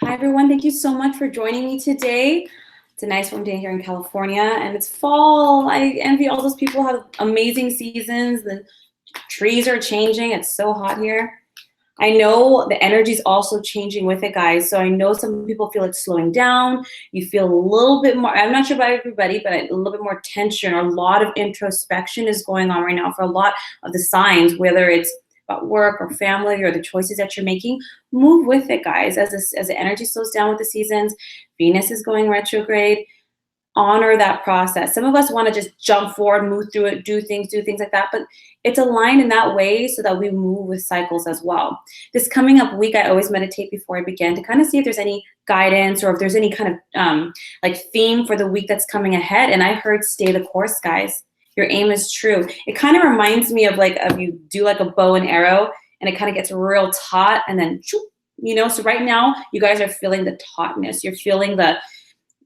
Hi, everyone. Thank you so much for joining me today. It's a nice warm day here in California, and it's fall. I envy all those people who have amazing seasons. The trees are changing. It's so hot here. I know the energy is also changing with it, guys. So I know some people feel it's slowing down. You feel a little bit more, I'm not sure about everybody, but a little bit more tension or a lot of introspection is going on right now for a lot of the signs, whether it's about work or family or the choices that you're making. Move with it, guys. As the energy slows down with the seasons, Venus is going retrograde. Honor that process. Some of us want to just jump forward, move through it, do things like that, but it's aligned in that way so that we move with cycles as well. This coming up week, I always meditate before I begin to kind of see if there's any guidance or if there's any kind of like theme for the week that's coming ahead. And I heard stay the course, guys. Your aim is true. It kind of reminds me of you do like a bow and arrow and it kind of gets real taut and then, so right now you guys are feeling the tautness. You're feeling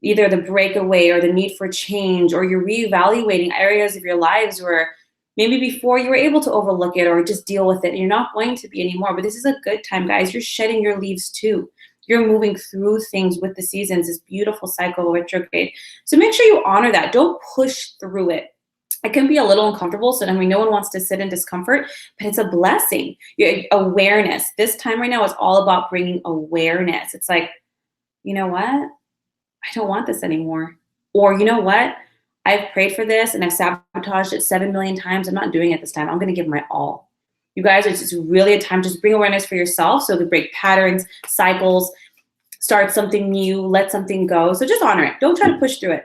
either the breakaway or the need for change, or you're reevaluating areas of your lives where maybe before you were able to overlook it or just deal with it and you're not going to be anymore. But this is a good time, guys. You're shedding your leaves too. You're moving through things with the seasons, this beautiful cycle of retrograde. So make sure you honor that. Don't push through it. It can be a little uncomfortable, so no one wants to sit in discomfort, but it's a blessing. Your awareness. This time right now is all about bringing awareness. It's like, you know what? I don't want this anymore. Or you know what? I've prayed for this and I've sabotaged it 7 million times. I'm not doing it this time. I'm going to give my all. You guys, it's just really a time to just bring awareness for yourself so to break patterns, cycles, start something new, let something go. So just honor it. Don't try to push through it.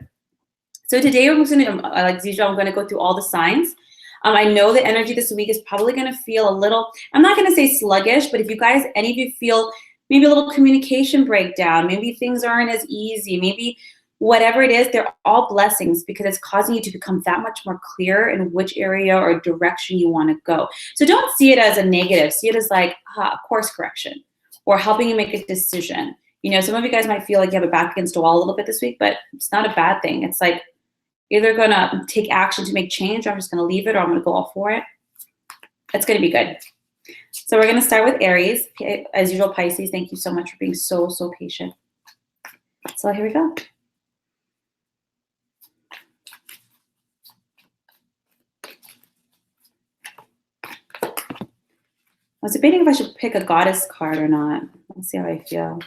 So today we're going to, like usual, I'm going to go through all the signs. I know the energy this week is probably going to feel a little, I'm not going to say sluggish, but if you guys, any of you feel maybe a little communication breakdown, maybe things aren't as easy, maybe whatever it is, they're all blessings because it's causing you to become that much more clear in which area or direction you want to go. So don't see it as a negative. See it as like a course correction or helping you make a decision. Some of you guys might feel like you have a back against a wall a little bit this week, but it's not a bad thing. It's like either going to take action to make change or I'm just going to leave it or I'm going to go all for it. It's going to be good. So we're going to start with Aries. As usual, Pisces, thank you so much for being so patient. So here we go. I was debating if I should pick a goddess card or not. Let's see how I feel.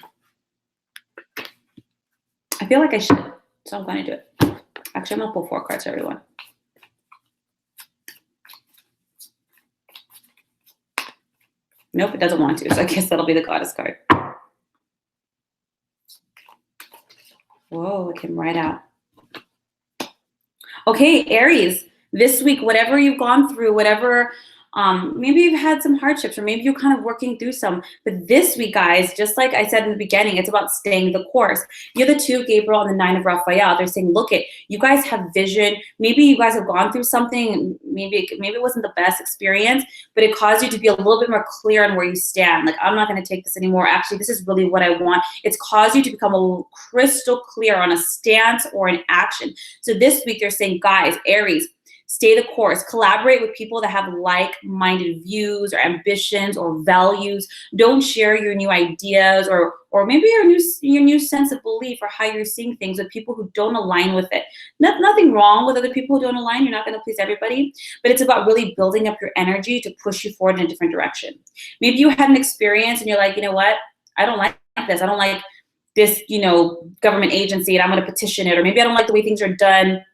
I feel like I should, so I'm going to do it. Actually, I'm going to pull 4 cards for everyone. Nope, it doesn't want to, so I guess that'll be the goddess card. Whoa, it came right out. Okay, Aries, this week, whatever you've gone through, whatever, maybe you've had some hardships or maybe you're kind of working through some, but this week, guys, just like I said in the beginning, it's about staying the course. You're the 2 of Gabriel and the 9 of Raphael. They're saying, look you guys have vision. Maybe you guys have gone through something. Maybe it wasn't the best experience, but it caused you to be a little bit more clear on where you stand. Like, I'm not going to take this anymore. Actually, this is really what I want. It's caused you to become a little crystal clear on a stance or an action. So this week they're saying, guys, Aries, stay the course. Collaborate with people that have like-minded views or ambitions or values. Don't share your new ideas or maybe your new sense of belief or how you're seeing things with people who don't align with it. Nothing wrong with other people who don't align. You're not going to please everybody, but it's about really building up your energy to push you forward in a different direction. Maybe you had an experience and you're like, you know what? I don't like this. I don't like this, government agency, and I'm going to petition it. Or maybe I don't like the way things are done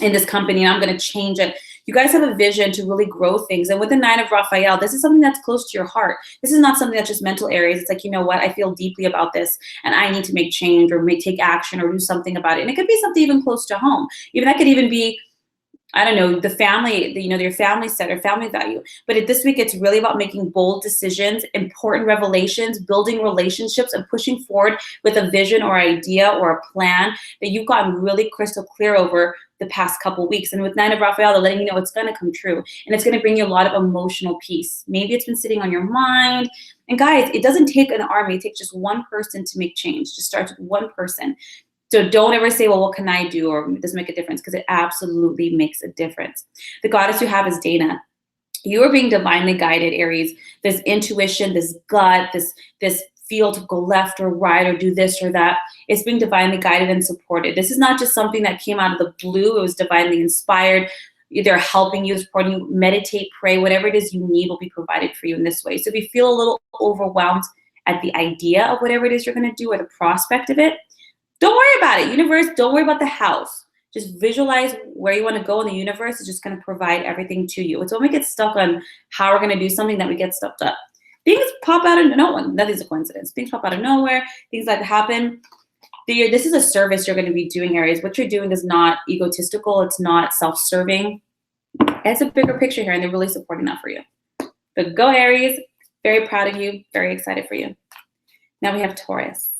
in this company and I'm going to change it. You guys have a vision to really grow things. And with the 9 of Raphael, this is something that's close to your heart. This is not something that's just mental Aries. It's like, you know what? I feel deeply about this and I need to make change or take action or do something about it. And it could be something even close to home. Even that could even be, I don't know, the family, your family set or family value. But this week, it's really about making bold decisions, important revelations, building relationships, and pushing forward with a vision or idea or a plan that you've gotten really crystal clear over the past couple weeks. And with 9 of Raphael, they're letting you know it's going to come true. And it's going to bring you a lot of emotional peace. Maybe it's been sitting on your mind. And guys, it doesn't take an army. It takes just one person to make change. Just starts with one person. So don't ever say, well, what can I do? Or does it make a difference? Because it absolutely makes a difference. The goddess you have is Dana. You are being divinely guided, Aries. This intuition, this gut, this feel to go left or right or do this or that. It's being divinely guided and supported. This is not just something that came out of the blue. It was divinely inspired. They're helping you, supporting you. Meditate, pray, whatever it is you need will be provided for you in this way. So if you feel a little overwhelmed at the idea of whatever it is you're going to do or the prospect of it, don't worry about it. Universe, don't worry about the house. Just visualize where you want to go, and the universe is just going to provide everything to you. It's when we get stuck on how we're going to do something that we get stuck up. Things pop out of nowhere. Nothing's a coincidence. Things pop out of nowhere. Things like happen. This is a service you're going to be doing, Aries. What you're doing is not egotistical. It's not self-serving. It's a bigger picture here, and they're really supporting that for you. But go, Aries. Very proud of you. Very excited for you. Now we have Taurus.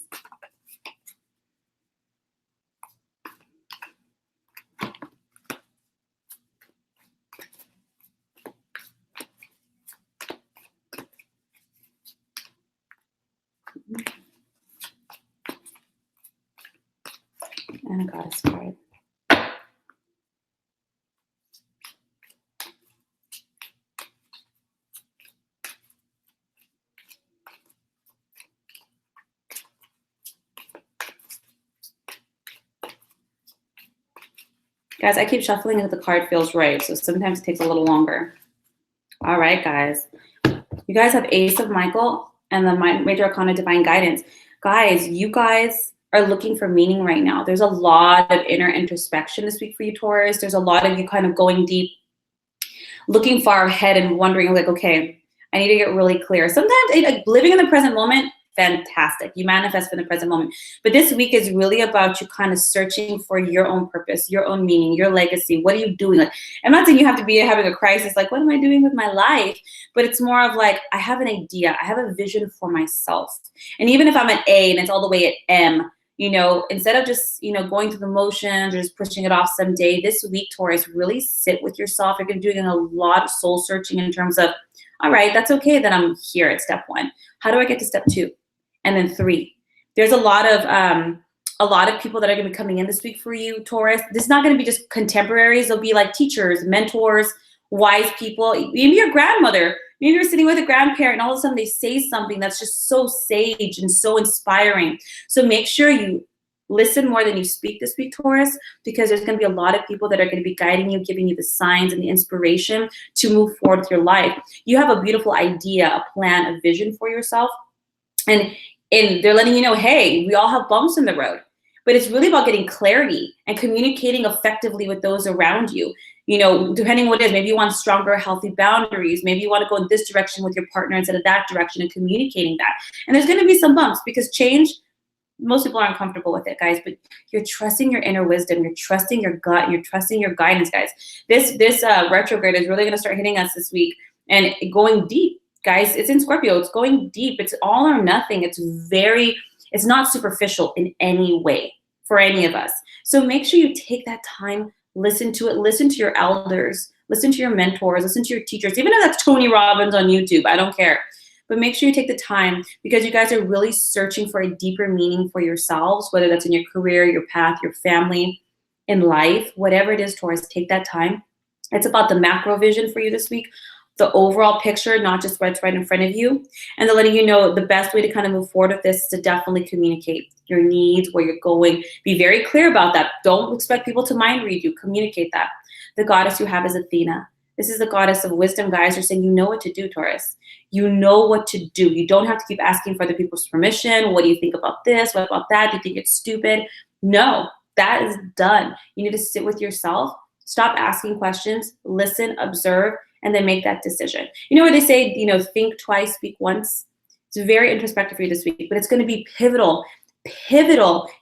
And a goddess card. Guys, I keep shuffling until the card feels right, so sometimes it takes a little longer. All right, guys. You guys have Ace of Michael and the Major Arcana Divine Guidance. Guys, you guys are looking for meaning right now. There's a lot of inner introspection this week for you, Taurus. There's a lot of you kind of going deep, looking far ahead and wondering like, okay, I need to get really clear. Sometimes like, living in the present moment, fantastic. You manifest for the present moment. But this week is really about you kind of searching for your own purpose, your own meaning, your legacy. What are you doing? Like, I'm not saying you have to be having a crisis, like, what am I doing with my life? But it's more of like, I have an idea. I have a vision for myself. And even if I'm an A and it's all the way at M, you know, instead of just, you know, going through the motions or just pushing it off someday, this week, Taurus, really sit with yourself. You're going to be doing a lot of soul searching in terms of, all right, that's okay that I'm here at step 1. How do I get to step 2? And then 3. There's a lot of people that are going to be coming in this week for you, Taurus. This is not going to be just contemporaries. They'll be like teachers, mentors, wise people, maybe your grandmother. Maybe you're sitting with a grandparent and all of a sudden they say something that's just so sage and so inspiring. So make sure you listen more than you speak this week, Taurus, because there's going to be a lot of people that are going to be guiding you, giving you the signs and the inspiration to move forward with your life. You have a beautiful idea, a plan, a vision for yourself. And they're letting you know, hey, we all have bumps in the road. But it's really about getting clarity and communicating effectively with those around you. You know, depending on what it is, maybe you want stronger, healthy boundaries. Maybe you want to go in this direction with your partner instead of that direction and communicating that. And there's going to be some bumps because change, most people aren't comfortable with it, guys, but you're trusting your inner wisdom. You're trusting your gut. And you're trusting your guidance, guys. This retrograde is really going to start hitting us this week and going deep, guys. It's in Scorpio. It's going deep. It's all or nothing. It's not superficial in any way for any of us. So make sure you take that time, listen to it, listen to your elders, listen to your mentors, listen to your teachers, even if that's Tony Robbins on YouTube, I don't care. But make sure you take the time because you guys are really searching for a deeper meaning for yourselves, whether that's in your career, your path, your family, in life, whatever it is, Taurus, take that time. It's about the macro vision for you this week, the overall picture, not just what's right in front of you. And they're letting you know the best way to kind of move forward with this is to definitely communicate your needs, where you're going. Be very clear about that. Don't expect people to mind read you. Communicate that. The goddess you have is Athena. This is the goddess of wisdom, guys. You're saying you know what to do, Taurus. You know what to do. You don't have to keep asking for other people's permission. What do you think about this? What about that? Do you think it's stupid? No, that is done. You need to sit with yourself. Stop asking questions. Listen, observe, and then make that decision. You know where they say, you know, think twice, speak once? It's very introspective for you this week, but it's going to be pivotal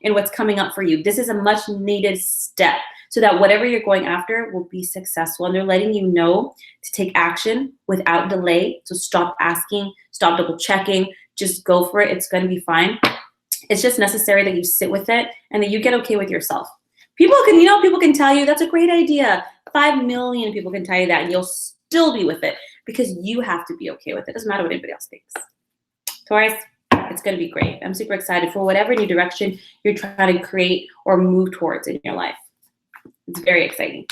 in what's coming up for you. This is a much needed step so that whatever you're going after will be successful. And they're letting you know to take action without delay. So stop asking, stop double checking, just go for it. It's going to be fine. It's just necessary that you sit with it and that you get okay with yourself. People can tell you that's a great idea. 5 million people can tell you that and you'll still be with it because you have to be okay with it. It doesn't matter what anybody else thinks. Taurus, it's going to be great. I'm super excited for whatever new direction you're trying to create or move towards in your life. It's very exciting.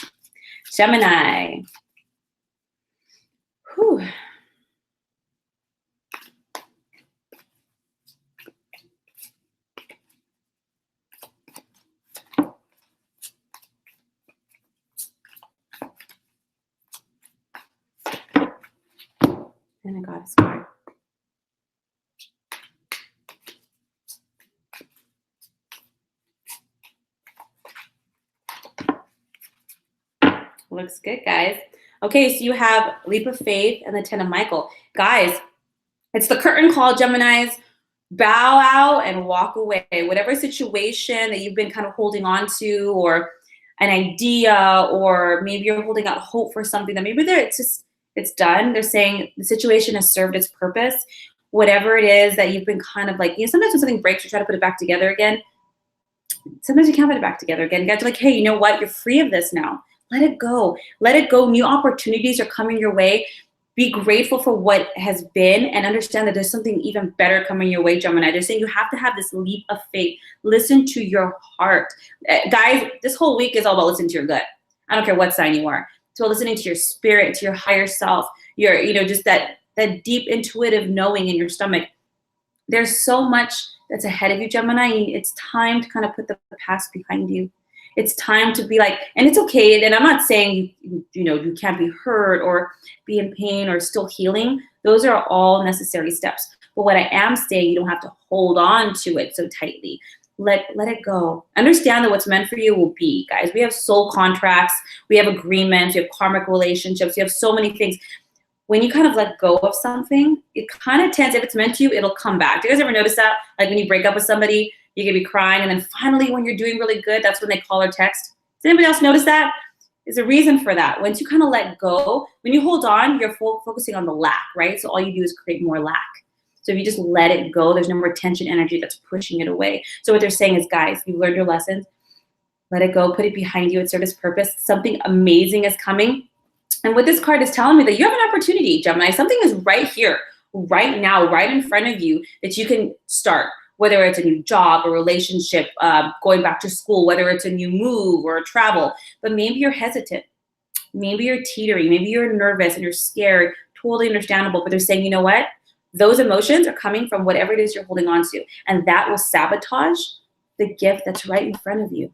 Gemini. Whew. Goddess card. Looks good, guys. Okay, so you have Leap of Faith and the Ten of Michael. Guys, it's the curtain call, Geminis. Bow out and walk away. Whatever situation that you've been kind of holding on to, or an idea, or maybe you're holding out hope for something that maybe it's done. They're saying the situation has served its purpose. Whatever it is that you've been kind of like, sometimes when something breaks, you try to put it back together again. Sometimes you can't put it back together again. You guys are like, hey, you know what? You're free of this now. Let it go. Let it go. New opportunities are coming your way. Be grateful for what has been and understand that there's something even better coming your way, Gemini. They're saying you have to have this leap of faith. Listen to your heart. Guys, this whole week is all about listening to your gut. I don't care what sign you are. So listening to your spirit, to your higher self, your, just that deep intuitive knowing in your stomach. There's so much that's ahead of you, Gemini. It's time to kind of put the past behind you. It's time to be like, and it's okay. And I'm not saying you can't be hurt or be in pain or still healing. Those are all necessary steps. But what I am saying, you don't have to hold on to it so tightly. Let it go. Understand that what's meant for you will be, guys. We have soul contracts. We have agreements. We have karmic relationships. We have so many things. When you kind of let go of something, it kind of tends, if it's meant to you, it'll come back. Do you guys ever notice that? Like when you break up with somebody, you can be crying, and then finally when you're doing really good, that's when they call or text. Does anybody else notice that? There's a reason for that. Once you kind of let go, when you hold on, you're focusing on the lack, right? So all you do is create more lack. So if you just let it go, there's no more tension energy that's pushing it away. So what they're saying is, guys, you've learned your lessons. Let it go. Put it behind you. It served its purpose. Something amazing is coming. And what this card is telling me, that you have an opportunity, Gemini. Something is right here, right now, right in front of you that you can start. Whether it's a new job, a relationship, going back to school, whether it's a new move or a travel. But maybe you're hesitant. Maybe you're teetering. Maybe you're nervous and you're scared. Totally understandable. But they're saying, you know what? Those emotions are coming from whatever it is you're holding on to. And that will sabotage the gift that's right in front of you.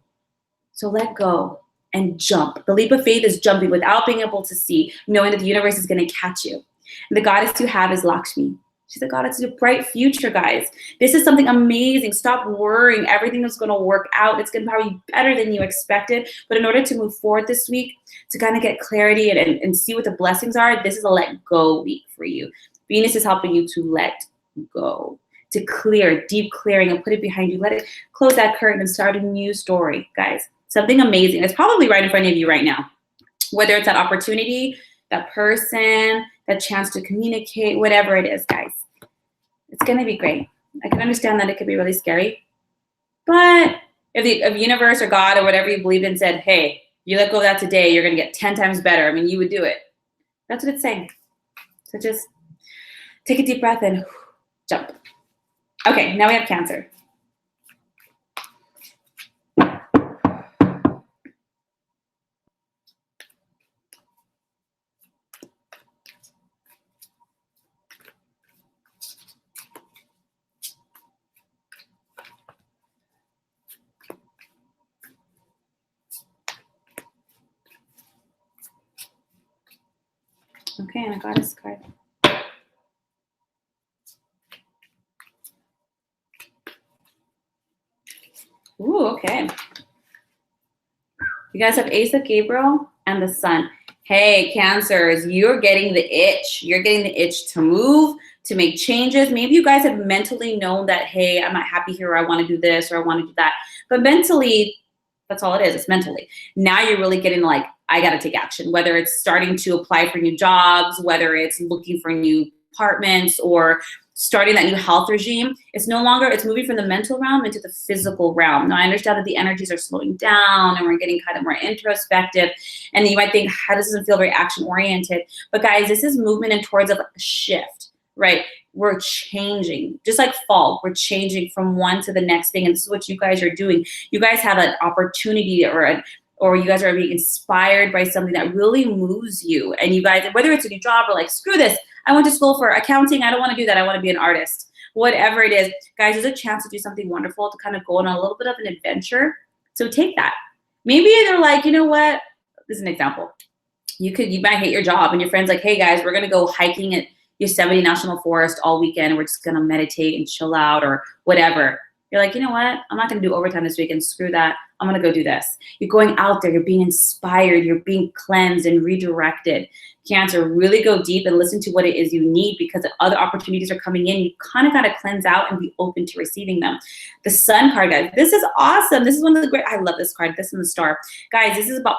So let go and jump. The leap of faith is jumping without being able to see, knowing that the universe is going to catch you. And the goddess you have is Lakshmi. She's a goddess of a bright future, guys. This is something amazing. Stop worrying. Everything is going to work out. It's going to probably be better than you expected. But in order to move forward this week, to kind of get clarity and see what the blessings are, this is a let go week for you. Venus is helping you to let go, to clear, deep clearing, and put it behind you. Let it close that curtain and start a new story, guys. Something amazing. It's probably right in front of you right now. Whether it's that opportunity, that person, that chance to communicate, whatever it is, guys. It's going to be great. I can understand that it could be really scary. But if the universe or God or whatever you believe in said, hey, you let go of that today, you're going to get 10 times better. I mean, you would do it. That's what it's saying. So just take a deep breath and jump. Okay, now we have Cancer. Okay, and I got his card. Ooh, okay. You guys have Ace of Gabriel and the Sun. Hey, Cancers, you're getting the itch. You're getting the itch to move, to make changes. Maybe you guys have mentally known that, hey, I'm not happy here, or I want to do this, or I want to do that. But mentally, that's all it is. It's mentally. Now you're really getting like, I got to take action, whether it's starting to apply for new jobs, whether it's looking for new apartments, or starting that new health regime. It's no longer, it's moving from the mental realm into the physical realm. Now I understand that the energies are slowing down and we're getting kind of more introspective. And you might think, how does this feel very action oriented? But guys, this is movement in towards a shift, right? We're changing, just like fall, we're changing from one to the next thing. And this is what you guys are doing. You guys have an opportunity or you guys are being inspired by something that really moves you. And you guys, whether it's a new job or like, screw this, I went to school for accounting, I don't want to do that, I want to be an artist. Whatever it is, guys, there's a chance to do something wonderful, to kind of go on a little bit of an adventure. So take that. Maybe they're like, you know what? This is an example. You might hate your job and your friend's like, hey guys, we're going to go hiking Yosemite National Forest all weekend. We're just going to meditate and chill out or whatever. You're like, you know what? I'm not going to do overtime this weekend. Screw that. I'm going to go do this. You're going out there. You're being inspired. You're being cleansed and redirected. Cancer, really go deep and listen to what it is you need, because other opportunities are coming in. You kind of got to cleanse out and be open to receiving them. The Sun card, guys. This is awesome. This is one of the great. I love this card. This and the Star. Guys, this is about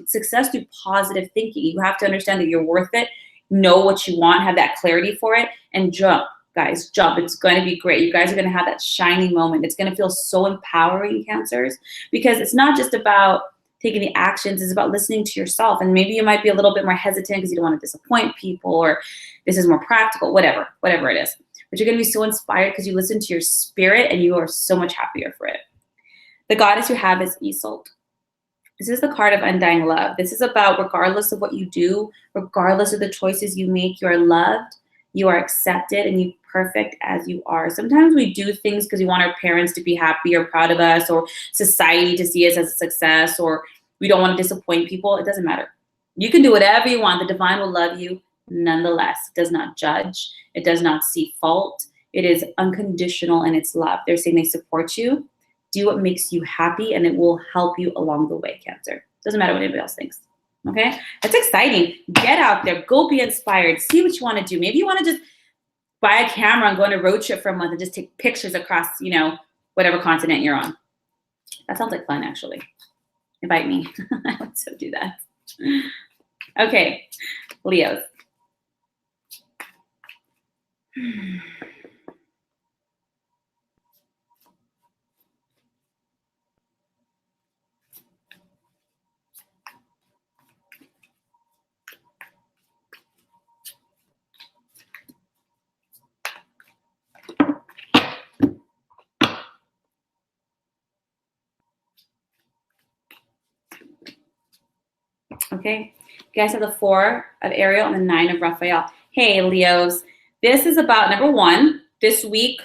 success through positive thinking. You have to understand that you're worth it. Know what you want. Have that clarity for it. And jump. Guys, jump. It's going to be great. You guys are going to have that shining moment. It's going to feel so empowering, Cancers, because it's not just about taking the actions. It's about listening to yourself. And maybe you might be a little bit more hesitant because you don't want to disappoint people, or this is more practical, whatever it is. But you're going to be so inspired because you listen to your spirit, and you are so much happier for it. The goddess you have is Isolde. This is the card of undying love. This is about, regardless of what you do, regardless of the choices you make, you are loved, you are accepted, and you perfect as you are. Sometimes we do things because we want our parents to be happy or proud of us, or society to see us as a success, or we don't want to disappoint people. It doesn't matter. You can do whatever you want. The divine will love you nonetheless. It does not judge. It does not see fault. It is unconditional in its love. They're saying they support you. Do what makes you happy, and it will help you along the way, Cancer. Doesn't matter what anybody else thinks. Okay? That's exciting. Get out there. Go be inspired. See what you want to do. Maybe you want to just buy a camera and go on a road trip for a month and just take pictures across, whatever continent you're on. That sounds like fun, actually. Invite me. I would so do that. Okay, Leos. Okay, you guys have the 4 of Ariel and the 9 of Raphael. Hey, Leos, this is about, number 1, this week,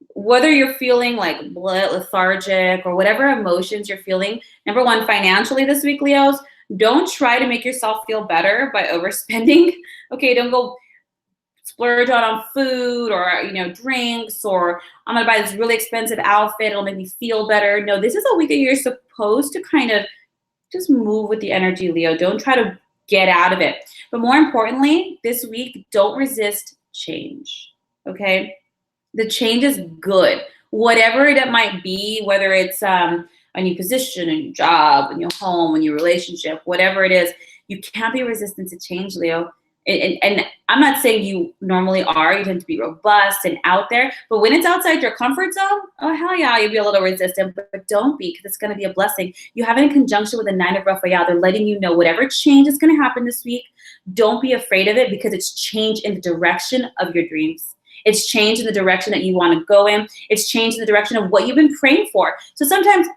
whether you're feeling like lethargic or whatever emotions you're feeling. Number 1, financially this week, Leos, don't try to make yourself feel better by overspending. Okay, don't go splurge on food or, drinks, or I'm going to buy this really expensive outfit. It'll make me feel better. No, this is a week that you're supposed to kind of just move with the energy, Leo. Don't try to get out of it. But more importantly, this week, don't resist change, okay? The change is good. Whatever that might be, whether it's a new position, a new job, a new home, a new relationship, whatever it is, you can't be resistant to change, Leo. And I'm not saying you normally are. You tend to be robust and out there. But when it's outside your comfort zone, oh, hell yeah, you'll be a little resistant. But don't be, because it's going to be a blessing. You have it in conjunction with the 9 of Raphael. They're letting you know whatever change is going to happen this week, don't be afraid of it, because it's change in the direction of your dreams. It's change in the direction that you want to go in. It's change in the direction of what you've been praying for. So sometimes,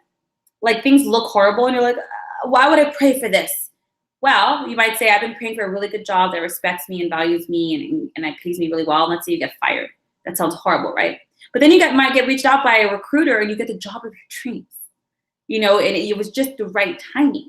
like, things look horrible, and you're like, why would I pray for this? Well, you might say, I've been praying for a really good job that respects me and values me and pays me really well. And let's say you get fired. That sounds horrible, right? But then you might get reached out by a recruiter and you get the job of your dreams. And it was just the right timing.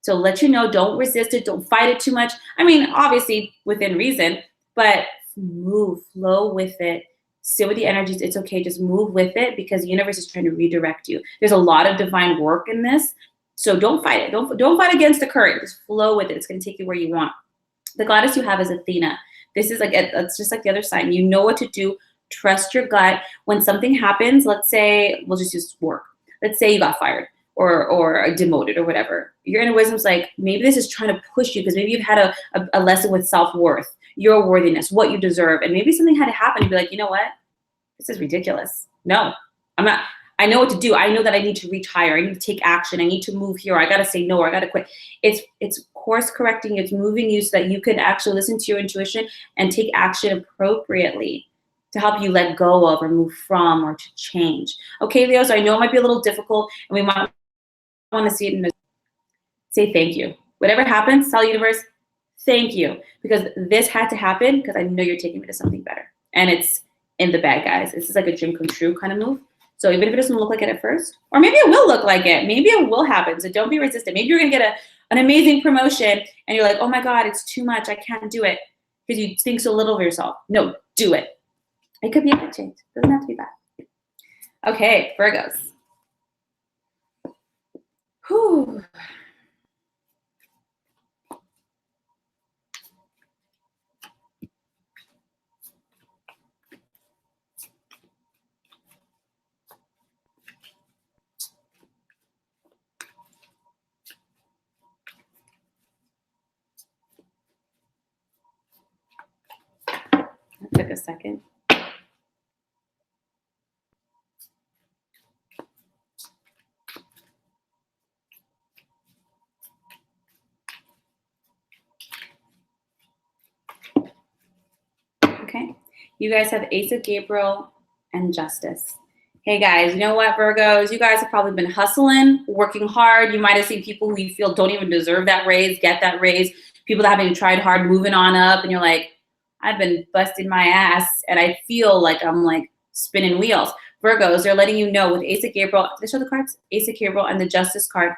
So let you know, don't resist it. Don't fight it too much. I mean, obviously within reason, but flow with it. Sit with the energies. It's okay. Just move with it, because the universe is trying to redirect you. There's a lot of divine work in this. So don't fight it. Don't fight against the current. Just flow with it. It's going to take you where you want. The goddess you have is Athena. This is it's just like the other sign. You know what to do. Trust your gut. When something happens, let's say, we'll just use work. Let's say you got fired or demoted or whatever. Your inner wisdom's like, maybe this is trying to push you, because maybe you've had a lesson with self-worth, your worthiness, what you deserve. And maybe something had to happen. You'd be like, you know what? This is ridiculous. No, I'm not. I know what to do. I know that I need to reach higher. I need to take action. I need to move here. I got to say no, or I got to quit. It's course correcting. It's moving you so that you can actually listen to your intuition and take action appropriately to help you let go of or move from or to change. Okay, Leo, so I know it might be a little difficult, and we might want to see it in the say thank you. Whatever happens, tell the universe, thank you, because this had to happen, because I know you're taking me to something better. And it's in the bag, guys. This is like a dream come true kind of move. So even if it doesn't look like it at first, or maybe it will look like it, maybe it will happen. So don't be resistant. Maybe you're going to get an amazing promotion and you're like, oh my God, it's too much. I can't do it. because you think so little of yourself. No, do it. It could be a good change. It doesn't have to be bad. Okay, Virgos. Whew. That took a second. Okay, you guys have Ace of Gabriel and Justice. Hey guys, you know what, Virgos? You guys have probably been hustling, working hard. You might have seen people who you feel don't even deserve that raise, get that raise. People that haven't tried hard, moving on up, and you're like, I've been busting my ass, and I feel like I'm like spinning wheels. Virgos, they're letting you know with Ace of Gabriel. Did I show the cards? Ace of Gabriel and the Justice card.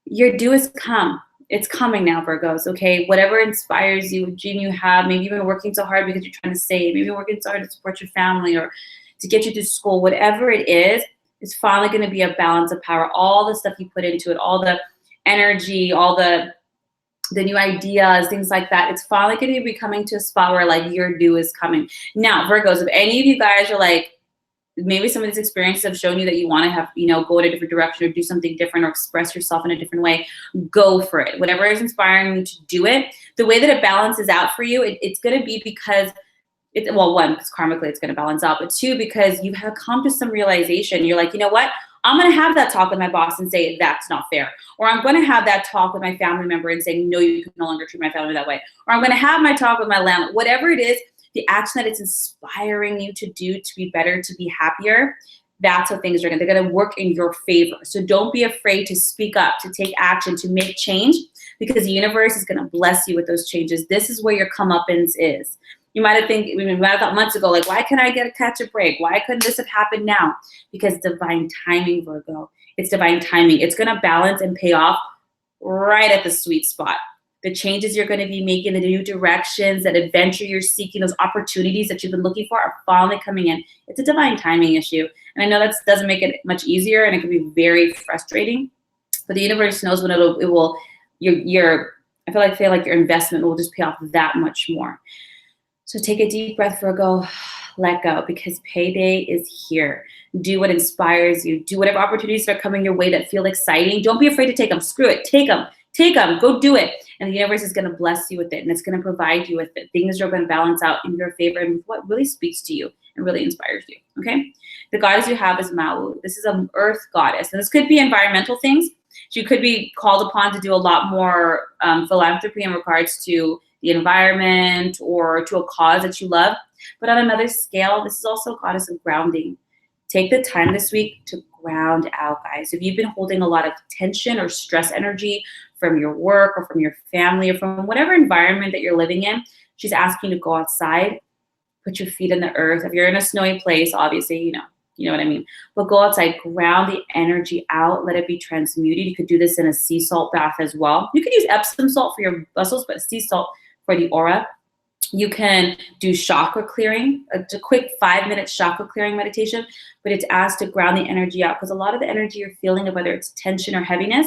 Your due is come. It's coming now, Virgos, okay? Whatever inspires you, what dream you have, maybe you've been working so hard because you're trying to save, maybe you're working so hard to support your family or to get you to school, whatever it is, it's finally going to be a balance of power. All the stuff you put into it, all the energy, all the new ideas, things like that, it's finally going to be coming to a spot where like your due is coming. Now, Virgos, if any of you guys are like, maybe some of these experiences have shown you that you want to have, go in a different direction or do something different or express yourself in a different way, go for it. Whatever is inspiring you to do it, the way that it balances out for you, it's going to be because one, because karmically it's going to balance out, but two, because you have come to some realization. You're like, you know what? I'm going to have that talk with my boss and say, that's not fair. Or I'm going to have that talk with my family member and say, no, you can no longer treat my family that way. Or I'm going to have my talk with my landlord. Whatever it is, the action that it's inspiring you to do to be better, to be happier, that's how things are they're going to work in your favor. So don't be afraid to speak up, to take action, to make change, because the universe is going to bless you with those changes. This is where your comeuppance is. You might have thought months ago, like, why can't I catch a break? Why couldn't this have happened now? Because divine timing, Virgo. It's divine timing. It's going to balance and pay off right at the sweet spot. The changes you're going to be making, the new directions, that adventure you're seeking, those opportunities that you've been looking for are finally coming in. It's a divine timing issue. And I know that doesn't make it much easier, and it can be very frustrating, but the universe knows when I feel like your investment will just pay off that much more. So take a deep breath, Virgo, let go, because payday is here. Do what inspires you. Do whatever opportunities are coming your way that feel exciting. Don't be afraid to take them. Screw it. Take them. Go do it. And the universe is going to bless you with it, and it's going to provide you with it. Things are going to balance out in your favor and what really speaks to you and really inspires you, okay? The goddess you have is Maui. This is an earth goddess, and this could be environmental things. She could be called upon to do a lot more philanthropy in regards to the environment or to a cause that you love. But on another scale, this is also a goddess of grounding. Take the time this week to ground out, guys. If you've been holding a lot of tension or stress energy from your work or from your family or from whatever environment that you're living in, she's asking you to go outside, put your feet in the earth. If you're in a snowy place, obviously, you know what I mean. But go outside, ground the energy out, let it be transmuted. You could do this in a sea salt bath as well. You could use Epsom salt for your muscles, but sea salt for the aura. You can do chakra clearing, a quick 5-minute chakra clearing meditation, but it's asked to ground the energy out, because a lot of the energy you're feeling, whether it's tension or heaviness,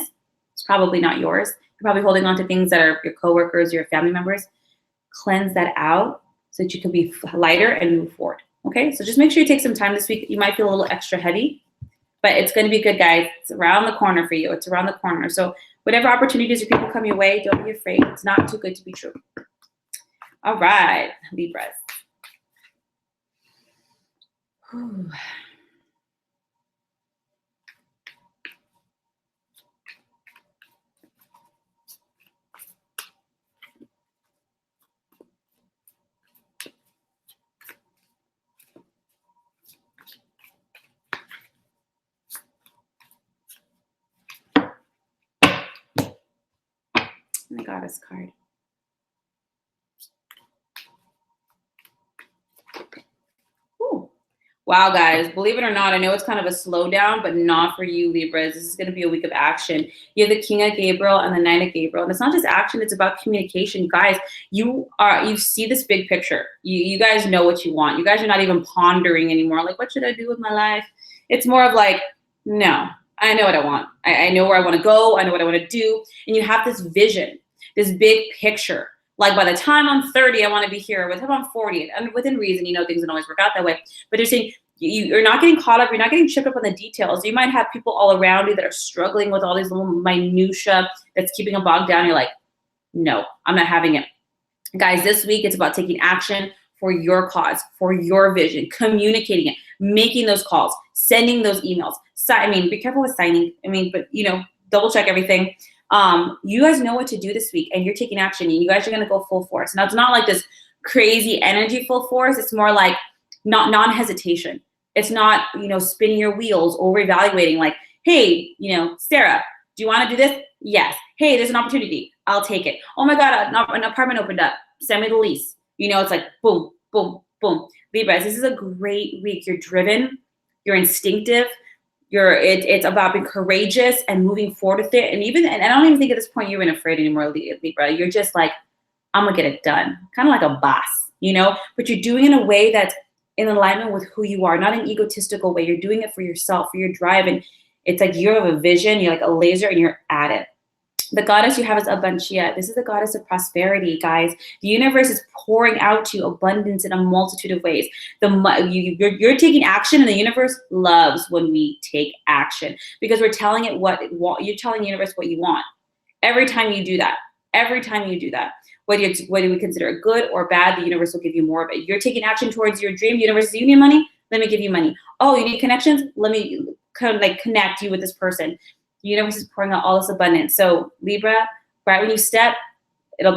it's probably not yours. You're probably holding on to things that are your coworkers, your family members. Cleanse that out so that you can be lighter and move forward. Okay, so just make sure you take some time this week. You might feel a little extra heavy, but it's going to be good, guys. It's around the corner for you. It's around the corner. So whatever opportunities or people come your way, don't be afraid. It's not too good to be true. All right, Libras. Whew. And the Goddess card. Ooh. Wow, guys, believe it or not, I know it's kind of a slowdown, but not for you, Libras. This is going to be a week of action. You have the King of Gabriel and the Knight of Gabriel. And it's not just action, it's about communication. Guys, you see this big picture. You guys know what you want. You guys are not even pondering anymore. Like, what should I do with my life? It's more of like, no, I know what I want. I know where I want to go. I know what I want to do. And you have this vision, this big picture. Like, by the time I'm 30, I want to be here. By the time I'm 40, and within reason, you know, things don't always work out that way. But they're saying you're not getting caught up. You're not getting tripped up on the details. You might have people all around you that are struggling with all these little minutia that's keeping them bogged down. You're like, no, I'm not having it. Guys, this week it's about taking action for your cause, for your vision, communicating it, making those calls, sending those emails. I mean, be careful with signing. I mean, but, you know, double check everything. You guys know what to do this week, and you're taking action, and you guys are going to go full force. Now, it's not like this crazy energy full force. It's more like non-hesitation. It's not, you know, spinning your wheels or evaluating like, hey, you know, Sarah, do you want to do this? Yes. Hey, there's an opportunity. I'll take it. Oh my God, an apartment opened up. Send me the lease. You know, it's like boom, boom, boom. Libras, this is a great week. You're driven. You're instinctive. It's about being courageous and moving forward with it. And I don't even think at this point you're even afraid anymore, Libra. You're just like, I'm gonna get it done. Kind of like a boss, you know, but you're doing it in a way that's in alignment with who you are, not an egotistical way. You're doing it for yourself, for your drive. And it's like you have a vision, you're like a laser, and you're at it. The goddess you have is Abundantia. This is the goddess of prosperity, guys. The universe is pouring out to you abundance in a multitude of ways. You're taking action, and the universe loves when we take action, because we're telling it you're telling the universe what you want. Every time you do that, whether we consider it good or bad, the universe will give you more of it. You're taking action towards your dream. The universe says, you need money? Let me give you money. Oh, you need connections? Let me kind of like connect you with this person. The universe is pouring out all this abundance. So Libra, right when you step, it'll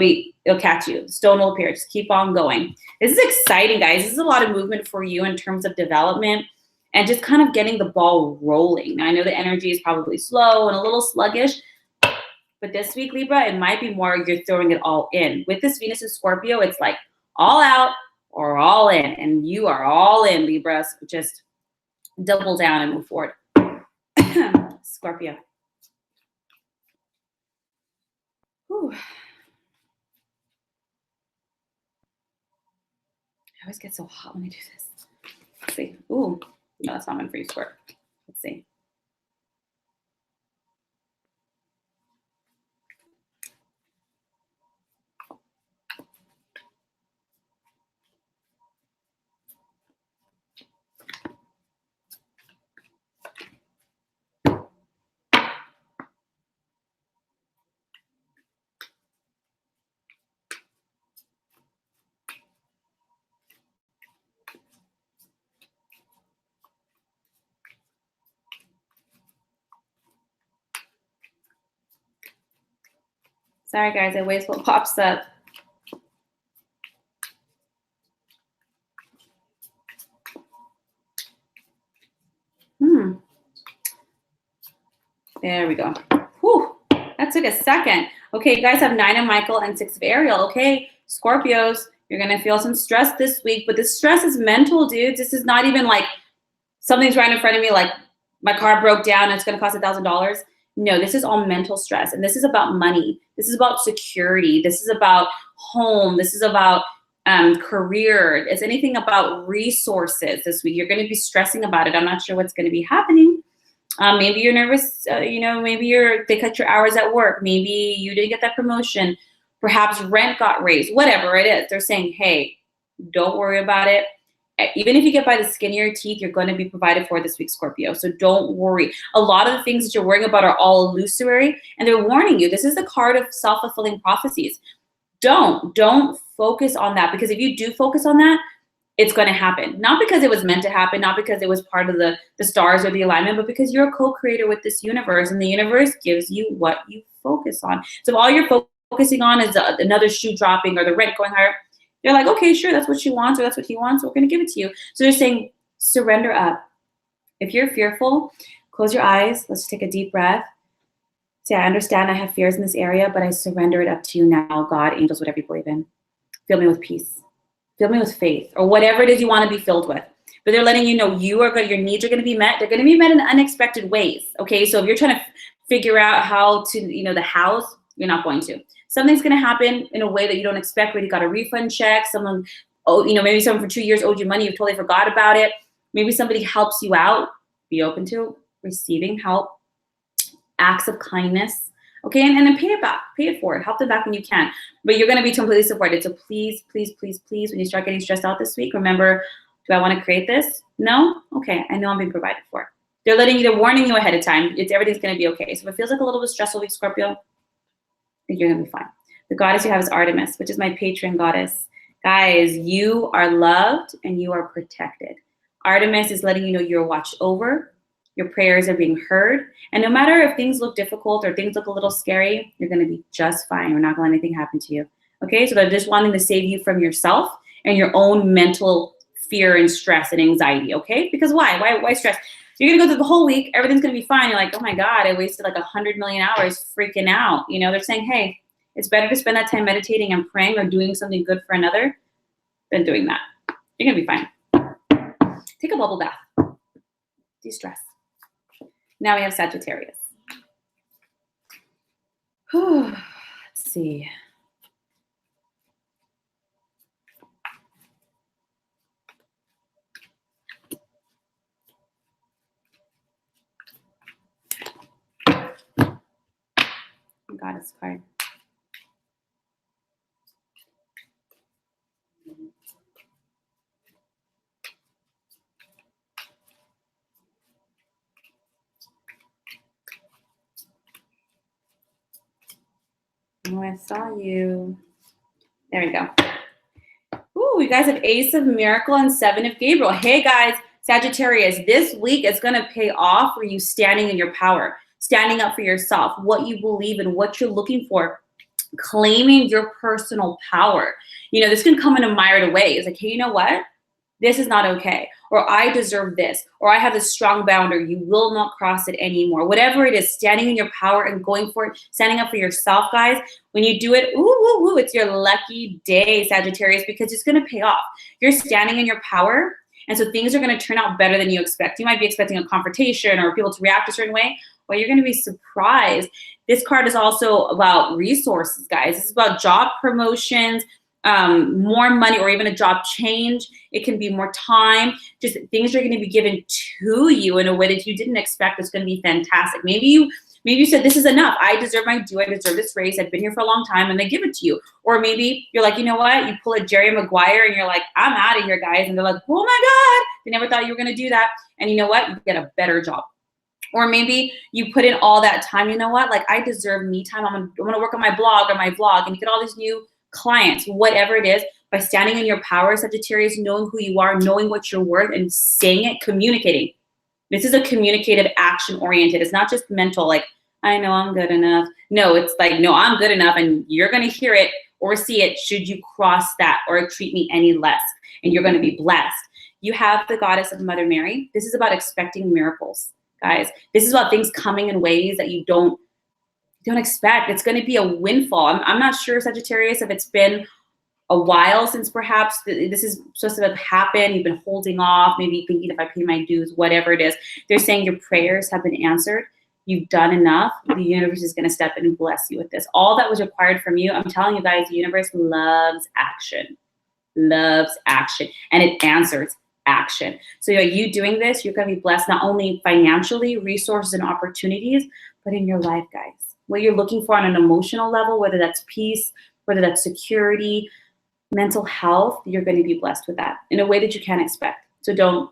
catch you. Stone will appear. Just keep on going. This is exciting, guys. This is a lot of movement for you in terms of development and just kind of getting the ball rolling. Now, I know the energy is probably slow and a little sluggish, but this week, Libra, it might be more you're throwing it all in. With this Venus in Scorpio, it's like all out or all in. And you are all in, Libra. So just double down and move forward. Scorpio. Whew. I always get so hot when I do this. Let's see. Ooh, no, that's not meant for you, Scorp. Let's see. Sorry, guys, I wait till it pops up. There we go. Whew, that took a second. Okay, you guys have 9 of Michael and 6 of Ariel. Okay, Scorpios, you're going to feel some stress this week, but this stress is mental, dudes. This is not even like something's right in front of me, like my car broke down and it's going to cost $1,000. No, this is all mental stress, and this is about money. This is about security. This is about home. This is about career. It's anything about resources this week. You're going to be stressing about it. I'm not sure what's going to be happening. Maybe you're nervous. Maybe they cut your hours at work. Maybe you didn't get that promotion. Perhaps rent got raised. Whatever it is, they're saying, hey, don't worry about it. Even if you get by the skin of your teeth, you're going to be provided for this week, Scorpio. So don't worry. A lot of the things that you're worrying about are all illusory, and they're warning you. This is the card of self-fulfilling prophecies. Don't focus on that, because if you do focus on that, it's going to happen. Not because it was meant to happen, not because it was part of the stars or the alignment, but because you're a co-creator with this universe, and the universe gives you what you focus on. So if all you're focusing on is another shoe dropping or the rent going higher, they're like, okay, sure, that's what she wants or that's what he wants. We're going to give it to you. So they're saying, surrender up. If you're fearful, close your eyes. Let's take a deep breath. Say, I understand I have fears in this area, but I surrender it up to you now, God, angels, whatever you believe in. Fill me with peace. Fill me with faith, or whatever it is you want to be filled with. but they're letting you know you are good. Your needs are going to be met. They're going to be met in unexpected ways. Okay, so if you're trying to figure out how to, the house, you're not going to. Something's going to happen in a way that you don't expect, where you got a refund check. Someone, maybe someone for 2 years owed you money. You totally forgot about it. Maybe somebody helps you out. Be open to receiving help, acts of kindness. Okay, and then pay it back. Pay it forward. Help them back when you can. But you're going to be completely supported. So please, please, please, please, when you start getting stressed out this week, remember, do I want to create this? No? Okay, I know I'm being provided for. They're warning you ahead of time. Everything's going to be okay. So if it feels like a little bit stressful week, Scorpio, you're going to be fine. The goddess you have is Artemis, which is my patron goddess. Guys, you are loved and you are protected. Artemis is letting you know you're watched over. Your prayers are being heard. And no matter if things look difficult or things look a little scary, you're going to be just fine. We're not going to let anything happen to you. Okay, so they're just wanting to save you from yourself and your own mental fear and stress and anxiety. Okay, because why stress? You're going to go through the whole week. Everything's going to be fine. You're like, oh my God, I wasted like 100 million hours freaking out. They're saying, hey, it's better to spend that time meditating and praying or doing something good for another than doing that. You're going to be fine. Take a bubble bath. De-stress. Now we have Sagittarius. Let's see. Goddess card. Oh, I saw you. There we go. Ooh, you guys have Ace of Miracle and Seven of Gabriel. Hey guys, Sagittarius, this week is going to pay off for you standing in your power, standing up for yourself, what you believe in, what you're looking for, claiming your personal power. This can come in a myriad ways. It's like, hey, you know what? This is not okay. Or I deserve this. Or I have this strong boundary. You will not cross it anymore. Whatever it is, standing in your power and going for it, standing up for yourself, guys. When you do it, it's your lucky day, Sagittarius, because it's going to pay off. You're standing in your power. And so things are going to turn out better than you expect. You might be expecting a confrontation or people to react a certain way. Well, you're going to be surprised. This card is also about resources, guys. It's about job promotions, more money, or even a job change. It can be more time. Just things are going to be given to you in a way that you didn't expect. It's going to be fantastic. Maybe you said, this is enough. I deserve my due. I deserve this raise. I've been here for a long time, and they give it to you. Or maybe you're like, you know what? You pull a Jerry Maguire and you're like, I'm out of here, guys. And they're like, oh my God, they never thought you were going to do that. And you know what? You get a better job. Or maybe you put in all that time. You know what? Like, I deserve me time. I'm going to work on my blog or my vlog, and you get all these new clients, whatever it is, by standing in your power, Sagittarius, knowing who you are, knowing what you're worth, and saying it, communicating. This is a communicative, action-oriented. It's not just mental, like, I know I'm good enough. No, it's like, no, I'm good enough, and you're going to hear it or see it should you cross that or treat me any less, and you're going to be blessed. You have the goddess of Mother Mary. This is about expecting miracles, guys. This is about things coming in ways that you don't expect. It's going to be a windfall. I'm not sure, Sagittarius, if it's been a while since perhaps this is supposed to have happened. You've been holding off, maybe thinking if I pay my dues, whatever it is. They're saying your prayers have been answered. You've done enough. The universe is going to step in and bless you with this. All that was required from you. I'm telling you guys, the universe loves action, and it answers action. So you doing this, you're going to be blessed not only financially, resources and opportunities, but in your life, guys. What you're looking for on an emotional level, whether that's peace, whether that's security, mental health, you're going to be blessed with that in a way that you can't expect. So don't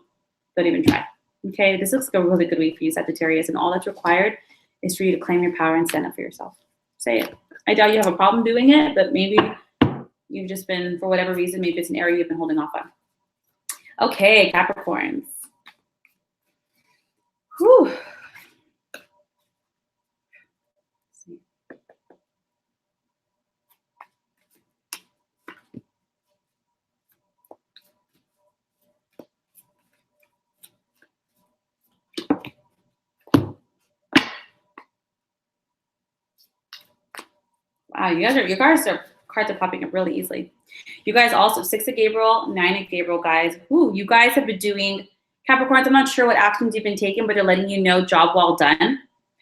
even try. Okay, this looks like a really good week for you, Sagittarius, and all that's required is for you to claim your power and stand up for yourself. Say it. I doubt you have a problem doing it, but maybe you've just been, for whatever reason, maybe it's an area you've been holding off on. Okay, Capricorns. Whew. Wow, your cards are cards are popping up really easily. You guys also, 6 of Gabriel, 9 of Gabriel, guys. Ooh, you guys have been doing, Capricorns, I'm not sure what actions you've been taking, but they're letting you know, job well done.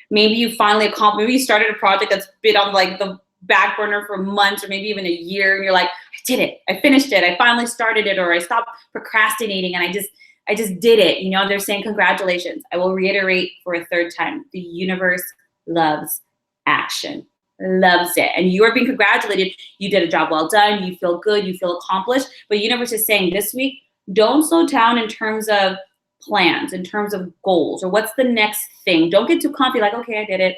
Maybe you finally accomplished, maybe you started a project that's been on like the back burner for months or maybe even a year, and you're like, I did it, I finished it, I finally started it, or I stopped procrastinating and I just did it. You know, they're saying congratulations. I will reiterate for a third time, the universe loves action, loves it. And you are being congratulated. You did a job well done, you feel good, you feel accomplished. But the universe is saying this week, don't slow down in terms of plans, in terms of goals, or what's the next thing. Don't get too comfy, like, okay, I did it.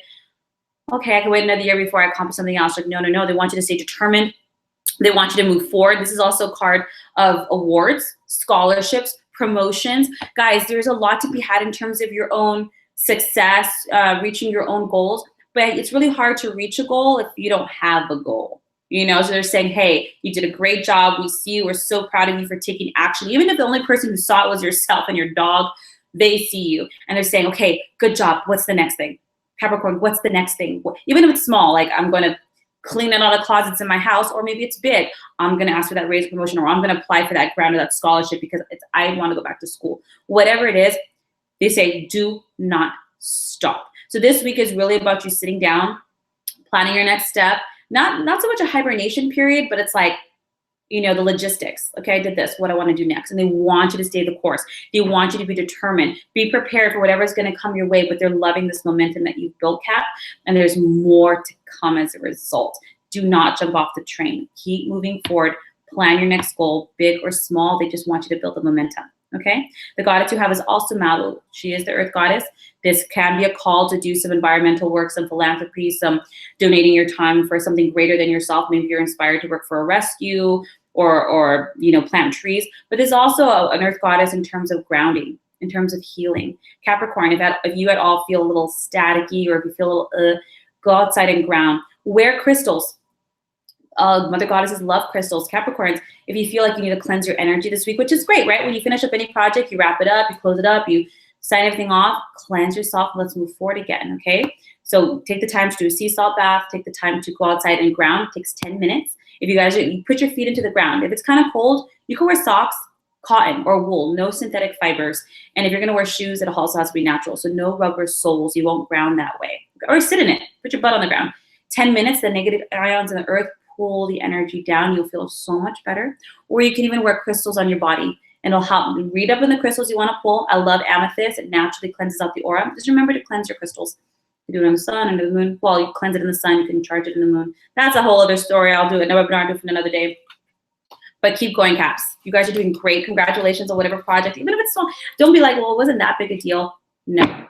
Okay, I can wait another year before I accomplish something else. Like, no, no, no. They want you to stay determined. They want you to move forward. This is also a card of awards, scholarships, promotions. Guys, there's a lot to be had in terms of your own success, reaching your own goals. But it's really hard to reach a goal if you don't have a goal. You know, so they're saying, hey, you did a great job. We see you. We're so proud of you for taking action. Even if the only person who saw it was yourself and your dog, they see you. And they're saying, okay, good job. What's the next thing? Capricorn, what's the next thing? Even if it's small, like I'm going to clean out all the closets in my house, or maybe it's big. I'm going to ask for that raise, promotion, or I'm going to apply for that grant or that scholarship because I want to go back to school. Whatever it is, they say, do not stop. So this week is really about you sitting down, planning your next step. Not so much a hibernation period, but it's like, you know, the logistics. Okay, I did this, what I want to do next. And they want you to stay the course. They want you to be determined. Be prepared for whatever's going to come your way, but they're loving this momentum that you've built, Cap. And there's more to come as a result. Do not jump off the train. Keep moving forward. Plan your next goal, big or small. They just want you to build the momentum. Okay, the goddess you have is also Malu. She is the earth goddess. This can be a call to do some environmental work, some philanthropy, some donating your time for something greater than yourself. Maybe you're inspired to work for a rescue or you know, plant trees. But there's also an earth goddess in terms of grounding, in terms of healing. Capricorn, if you at all feel a little staticky, or if you feel a little, go outside and ground. Wear crystals. Mother goddesses love crystals. Capricorns, if you feel like you need to cleanse your energy this week, which is great, right? When you finish up any project, you wrap it up, you close it up, you sign everything off, cleanse yourself, let's move forward again, okay? So take the time to do a sea salt bath, take the time to go outside and ground. It takes 10 minutes. If you guys, you put your feet into the ground. If it's kind of cold, you can wear socks, cotton or wool, no synthetic fibers. And if you're gonna wear shoes, it also has to be natural. So no rubber soles, you won't ground that way. Or sit in it, put your butt on the ground. 10 minutes, the negative ions in the earth pull the energy down. You'll feel so much better. Or you can even wear crystals on your body, and it'll help. Read up on the crystals you want to pull. I love amethyst. It naturally cleanses out the aura. Just remember to cleanse your crystals. You do it on the sun, under the moon. Well, you cleanse it in the sun. You can charge it in the moon. That's a whole other story. I'll do it. No webinar. I'll do it for another day. But keep going, Caps. You guys are doing great. Congratulations on whatever project. Even if it's small, don't be like, well, it wasn't that big a deal. No.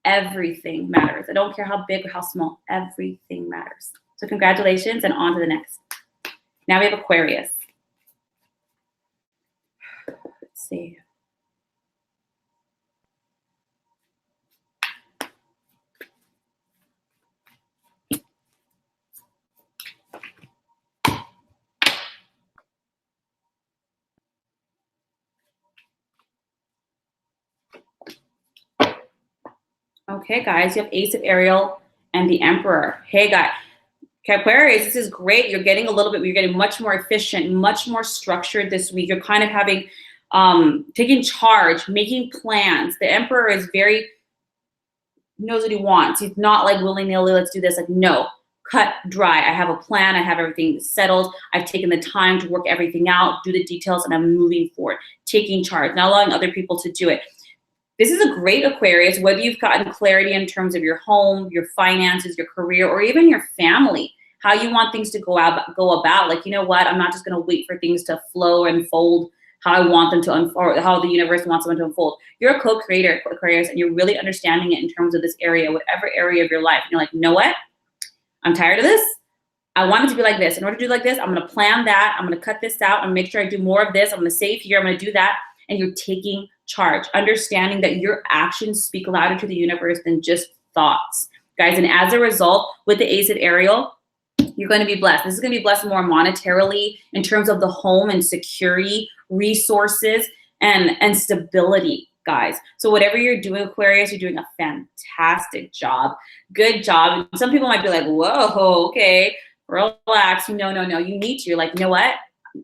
Everything matters. I don't care how big or how small. Everything matters. So congratulations, and on to the next. Now we have Aquarius. Let's see. Okay, guys, you have Ace of Ariel and the Emperor. Hey, guys. Okay, Aquarius, this is great. You're getting you're getting much more efficient, much more structured this week. You're kind of having, taking charge, making plans. The Emperor is knows what he wants. He's not like willy-nilly, let's do this. Like, no, cut, dry. I have a plan. I have everything settled. I've taken the time to work everything out, do the details, and I'm moving forward, taking charge, not allowing other people to do it. This is a great Aquarius, whether you've gotten clarity in terms of your home, your finances, your career, or even your family, how you want things to go about. Like, you know what? I'm not just going to wait for things to flow and fold how I want them to unfold, how the universe wants them to unfold. You're a co-creator, Aquarius, and you're really understanding it in terms of this area, whatever area of your life. And you're like, you know what? I'm tired of this. I want it to be like this. In order to do like this, I'm going to plan that. I'm going to cut this out and make sure I do more of this. I'm going to save here. I'm going to do that. And you're taking charge, understanding that your actions speak louder to the universe than just thoughts, guys. And as a result, with the Ace of Ariel, you're going to be blessed. This is going to be blessed more monetarily in terms of the home and security, resources, and stability, guys. So whatever you're doing, Aquarius, you're doing a fantastic job. Good job. Some people might be like, whoa, okay. Relax. No, no, no. You need to. You're like, you know what?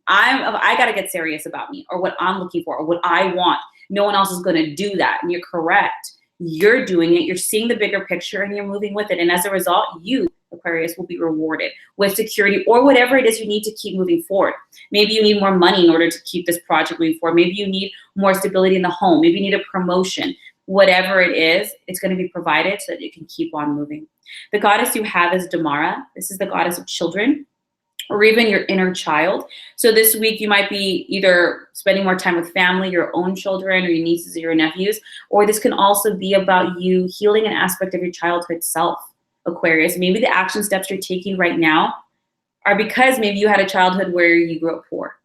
I got to get serious about me or what I'm looking for or what I want. No one else is going to do that. And you're correct. You're doing it. You're seeing the bigger picture and you're moving with it. And as a result, you, Aquarius, will be rewarded with security or whatever it is you need to keep moving forward. Maybe you need more money in order to keep this project moving forward. Maybe you need more stability in the home. Maybe you need a promotion. Whatever it is, it's going to be provided so that you can keep on moving. The goddess you have is Damara. This is the goddess of children, or even your inner child. So this week you might be either spending more time with family, your own children, or your nieces or your nephews, or this can also be about you healing an aspect of your childhood self, Aquarius. Maybe the action steps you're taking right now are because maybe you had a childhood where you grew up poor,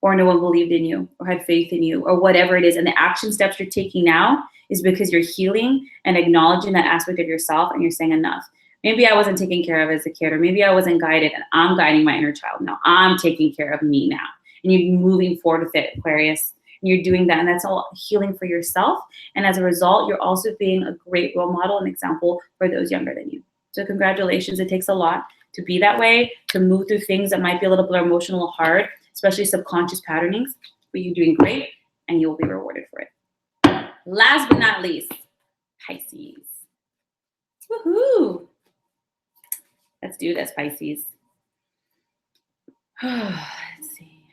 or no one believed in you, or had faith in you, or whatever it is. And the action steps you're taking now is because you're healing and acknowledging that aspect of yourself, and you're saying enough. Maybe I wasn't taken care of as a kid, or maybe I wasn't guided, and I'm guiding my inner child now. I'm taking care of me now. And you're moving forward with it, Aquarius. And you're doing that, and that's all healing for yourself. And as a result, you're also being a great role model and example for those younger than you. So congratulations. It takes a lot to be that way, to move through things that might be a little bit emotional, hard, especially subconscious patternings. But you're doing great, and you will be rewarded for it. Last but not least, Pisces. Woohoo! Let's do this, Pisces. Let's see.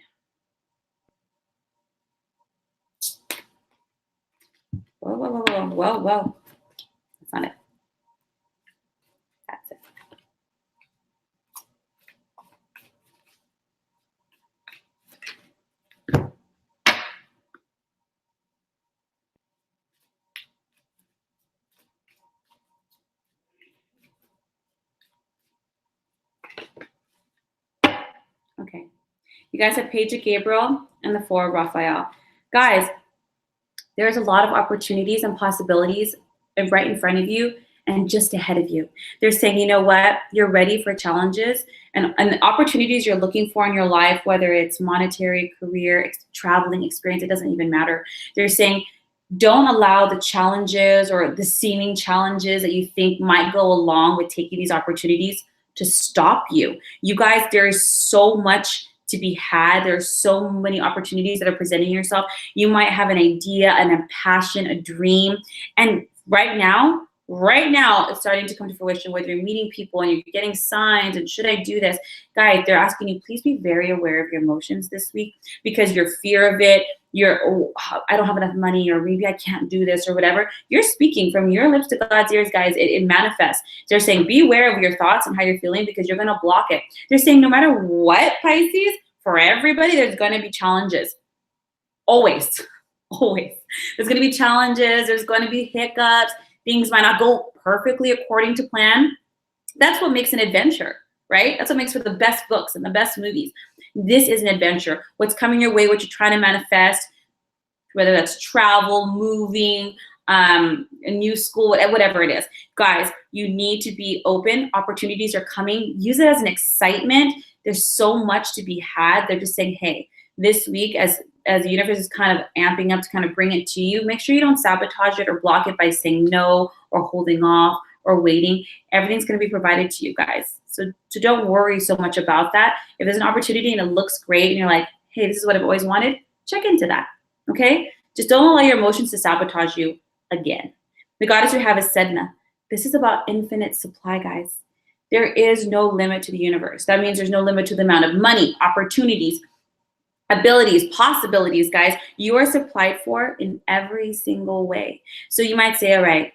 Whoa, whoa, whoa, whoa, whoa, whoa. That's not it. That's it. Okay. You guys have Page of Gabriel and the Four of Raphael. Guys, there's a lot of opportunities and possibilities right in front of you and just ahead of you. They're saying, you know what? You're ready for challenges and the opportunities you're looking for in your life, whether it's monetary, career, traveling, experience, it doesn't even matter. They're saying, don't allow the challenges or the seeming challenges that you think might go along with taking these opportunities to stop you. You guys, there is so much to be had. There's so many opportunities that are presenting yourself. You might have an idea and a passion, a dream. And right now, it's starting to come to fruition, whether you're meeting people and you're getting signs and should I do this? Guys, they're asking you, please be very aware of your emotions this week because your fear of it, I don't have enough money, or maybe I can't do this or whatever. You're speaking from your lips to God's ears, guys. It manifests. They're saying, be aware of your thoughts and how you're feeling because you're going to block it. They're saying no matter what, Pisces, for everybody, there's going to be challenges. Always. Always. There's going to be challenges. There's going to be hiccups. Things might not go perfectly according to plan. That's what makes an adventure, right? That's what makes for the best books and the best movies. This is an adventure. What's coming your way, what you're trying to manifest, whether that's travel, moving, a new school, whatever it is. Guys, you need to be open. Opportunities are coming. Use it as an excitement. There's so much to be had. They're just saying, hey, this week, as the universe is kind of amping up to kind of bring it to you, make sure you don't sabotage it or block it by saying no or holding off or waiting. Everything's going to be provided to you guys. So don't worry so much about that. If there's an opportunity and it looks great and you're like, hey, this is what I've always wanted, check into that, okay? Just don't allow your emotions to sabotage you again. The goddess we have is Sedna. This is about infinite supply, guys. There is no limit to the universe. That means there's no limit to the amount of money, opportunities, abilities, possibilities, guys. You are supplied for in every single way. So you might say, all right,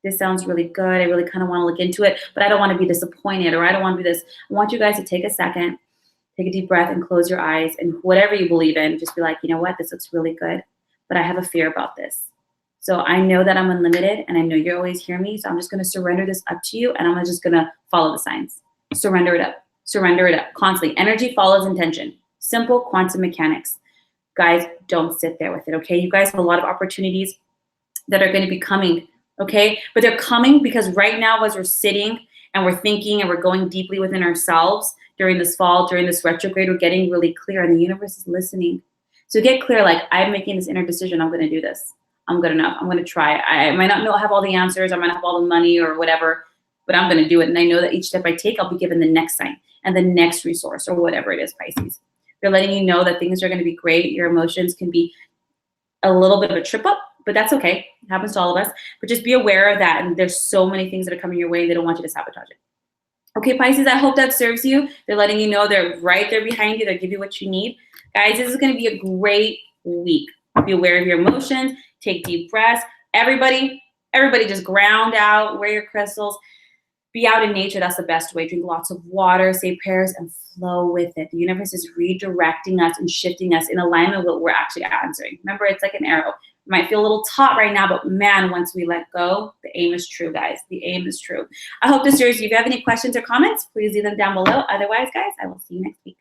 this sounds really good. I really kind of want to look into it, but I don't want to be disappointed, or I don't want to do this. I want you guys to take a second, take a deep breath and close your eyes, and whatever you believe in, just be like, you know what, this looks really good, but I have a fear about this. So I know that I'm unlimited, and I know you always hear me, so I'm just going to surrender this up to you, and I'm just going to follow the signs. Surrender it up. Surrender it up constantly. Energy follows intention. Simple quantum mechanics. Guys, don't sit there with it, okay? You guys have a lot of opportunities that are going to be coming, okay? But they're coming because right now, as we're sitting and we're thinking and we're going deeply within ourselves during this fall, during this retrograde, we're getting really clear, and the universe is listening. So get clear, like, I'm making this inner decision. I'm going to do this. I'm good enough. I'm going to try. I might not have all the answers. I might not have all the money or whatever, but I'm going to do it. And I know that each step I take, I'll be given the next sign and the next resource or whatever it is, Pisces. They're letting you know that things are going to be great. Your emotions can be a little bit of a trip up, but that's okay. It happens to all of us. But just be aware of that. And there's so many things that are coming your way. They don't want you to sabotage it. Okay, Pisces, I hope that serves you. They're letting you know they're right there behind you. They'll give you what you need. Guys, this is going to be a great week. Be aware of your emotions. Take deep breaths. Everybody just ground out. Wear your crystals. Be out in nature. That's the best way. Drink lots of water, say prayers, and flow with it. The universe is redirecting us and shifting us in alignment with what we're actually answering. Remember, it's like an arrow. It might feel a little taut right now, but man, once we let go, the aim is true, guys. The aim is true. I hope this serves you. If you have any questions or comments, please leave them down below. Otherwise, guys, I will see you next week.